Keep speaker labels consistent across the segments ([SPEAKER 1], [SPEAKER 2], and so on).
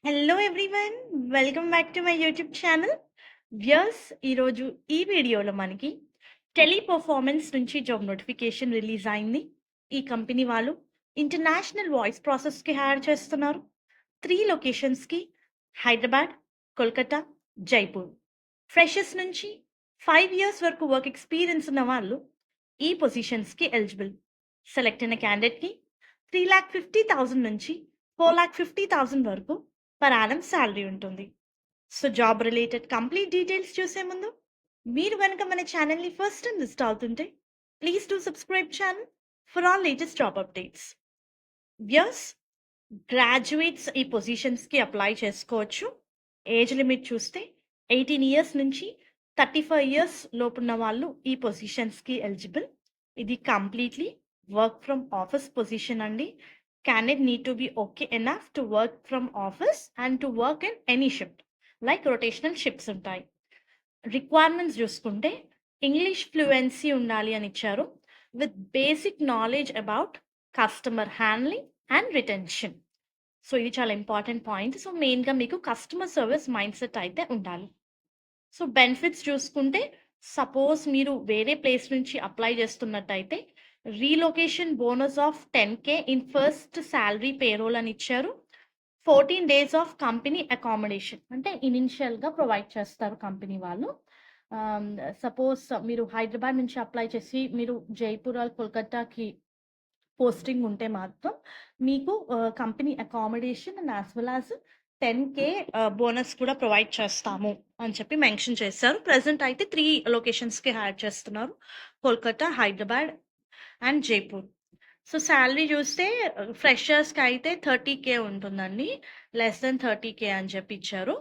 [SPEAKER 1] Hello everyone. Welcome back to my YouTube channel. Viewers, ఈరోజు ఈ వీడియోలో మనకి టెలిపర్ఫార్మెన్స్ నుంచి జాబ్ నోటిఫికేషన్ రిలీజ్ అయింది. ఈ కంపెనీ వాళ్ళు ఇంటర్నేషనల్ వాయిస్ ప్రాసెస్కి హైర్ చేస్తున్నారు. 3 లొకేషన్స్కి: హైదరాబాద్, కోల్కతా, జైపూర్. ఫ్రెషర్స్ నుంచి 5 ఇయర్స్ వరకు వర్క్ ఎక్స్పీరియన్స్ ఉన్న వాళ్ళు ఈ పొజిషన్స్కి ఎలిజిబుల్. సెలెక్ట్ అయిన క్యాండిడేట్కి 3,50,000 నుంచి 4,50,000 వరకు పర్ యానం శాలరీ ఉంటుంది. So job related complete details చూసే ముందు మీరు కనుక మన ఛానల్ని ఫస్ట్ టైం విజిట్ అవుతుంటే please do subscribe channel for all latest job updates. Viewers, graduates ఈ పొజిషన్స్కి అప్లై చేసుకోవచ్చు. ఏజ్ లిమిట్ చూస్తే 18 ఇయర్స్ నుంచి 35 ఇయర్స్ లోపున్న వాళ్ళు ఈ పొజిషన్స్కి ఎలిజిబుల్. ఇది completely work from office position అండి. Candidate need to be okay enough to work from office and to work in any shift, like rotational shifts ఉంటాయి. Requirements చూసుకుంటే English fluency ఉండాలి అని ఇచ్చారు, with basic knowledge about customer handling and retention. So ఇది చాలా important point. So మెయిన్గా మీకు customer service mind set అయితే ఉండాలి. సో బెనిఫిట్స్ చూసుకుంటే, సపోజ్ మీరు వేరే ప్లేస్ నుంచి అప్లై చేస్తున్నట్టయితే relocation bonus of 10K in first salary payroll అని ఇచ్చారు. 14 డేస్ ఆఫ్ కంపెనీ అకామిడేషన్ అంటే ఇనిషియల్గా ప్రొవైడ్ చేస్తారు కంపెనీ వాళ్ళు. సపోజ్ మీరు హైదరాబాద్ నుంచి అప్లై చేసి మీరు జైపూర్ ఆర్ కోల్కతాకి పోస్టింగ్ ఉంటే మాత్రం మీకు company accommodation and as well as 10K bonus కూడా ప్రొవైడ్ చేస్తాము అని చెప్పి మెన్షన్ చేశారు. ప్రజెంట్ అయితే 3 లొకేషన్స్కి హైర్ చేస్తున్నారు: Kolkata, Hyderabad and Jaipur. So salary చూస్తే ఫ్రెషర్స్కి అయితే 30K ఉంటుందండి, లెస్ దెన్ 30K అని చెప్పి ఇచ్చారు.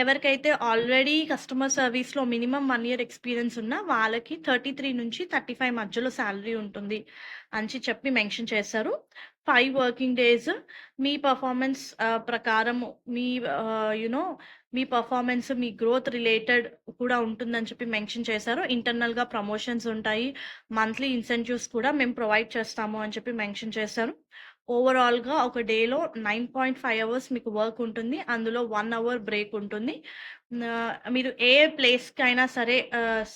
[SPEAKER 1] ఎవరికైతే ఆల్రెడీ కస్టమర్ సర్వీస్లో మినిమం 1 ఇయర్ ఎక్స్పీరియన్స్ ఉన్నా వాళ్ళకి 33 నుంచి 35 మధ్యలో శాలరీ ఉంటుంది అని చెప్పి మెన్షన్ చేశారు. 5 వర్కింగ్ డేస్ మీ పర్ఫార్మెన్స్ ప్రకారం మీ మీ పర్ఫార్మెన్స్, మీ గ్రోత్ రిలేటెడ్ కూడా ఉంటుందని చెప్పి మెన్షన్ చేశారు. ఇంటర్నల్గా ప్రమోషన్స్ ఉంటాయి, మంత్లీ ఇన్సెంటివ్స్ కూడా మేము ప్రొవైడ్ చేస్తాము అని చెప్పి మెన్షన్ చేశారు. ఓవరాల్గా ఒక డేలో 9.5 అవర్స్ మీకు వర్క్ ఉంటుంది, అందులో 1 అవర్ బ్రేక్ ఉంటుంది. మీరు ఏ ప్లేస్కి అయినా సరే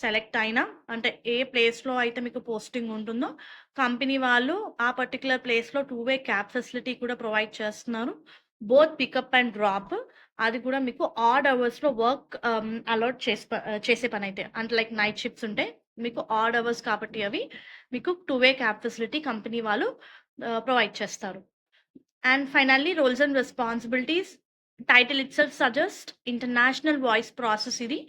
[SPEAKER 1] సెలెక్ట్ అయినా, అంటే ఏ ప్లేస్లో అయితే మీకు పోస్టింగ్ ఉంటుందో కంపెనీ వాళ్ళు ఆ పర్టికులర్ ప్లేస్లో 2-వే క్యాబ్ ఫెసిలిటీ కూడా ప్రొవైడ్ చేస్తున్నారు. Both pickup and drop. అది కూడా మీకు ఆడ్ అవర్స్లో వర్క్ అలాట్ చేసే పని అయితే, అంటే లైక్ నైట్ షిఫ్ట్స్ ఉంటే మీకు ఆడ్ అవర్స్ కాబట్టి అవి మీకు 2-వే క్యాబ్ ఫెసిలిటీ కంపెనీ వాళ్ళు ప్రొవైడ్ చేస్తారు. And finally roles and responsibilities. Title itself suggest international voice process ఇది.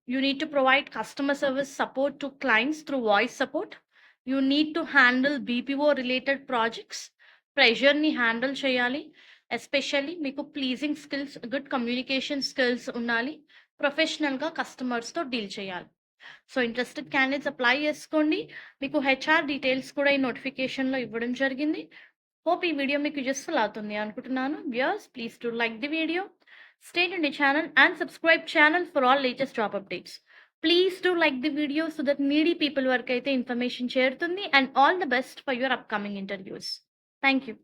[SPEAKER 1] You need to provide customer service support to clients through voice support. You need to handle BPO related projects. ప్రెషర్ని handle చేయాలి. Especially మీకు pleasing skills, good communication skills ఉండాలి. ప్రొఫెషనల్గా కస్టమర్స్తో deal చేయాలి. So interested candidates apply చేసుకోండి. మీకు HR details కూడా ఈ నోటిఫికేషన్లో ఇవ్వడం జరిగింది. హోప్ ఈ వీడియో మీకు యూస్ఫుల్ అవుతుంది అనుకుంటున్నాను. Viewers, please to like the video, stay to the channel and subscribe channel for all latest job updates. Please to like the video so that needy people వరకు అయితే ఇన్ఫర్మేషన్ చేరుతుంది. And all the best for your upcoming interviews. Thank you.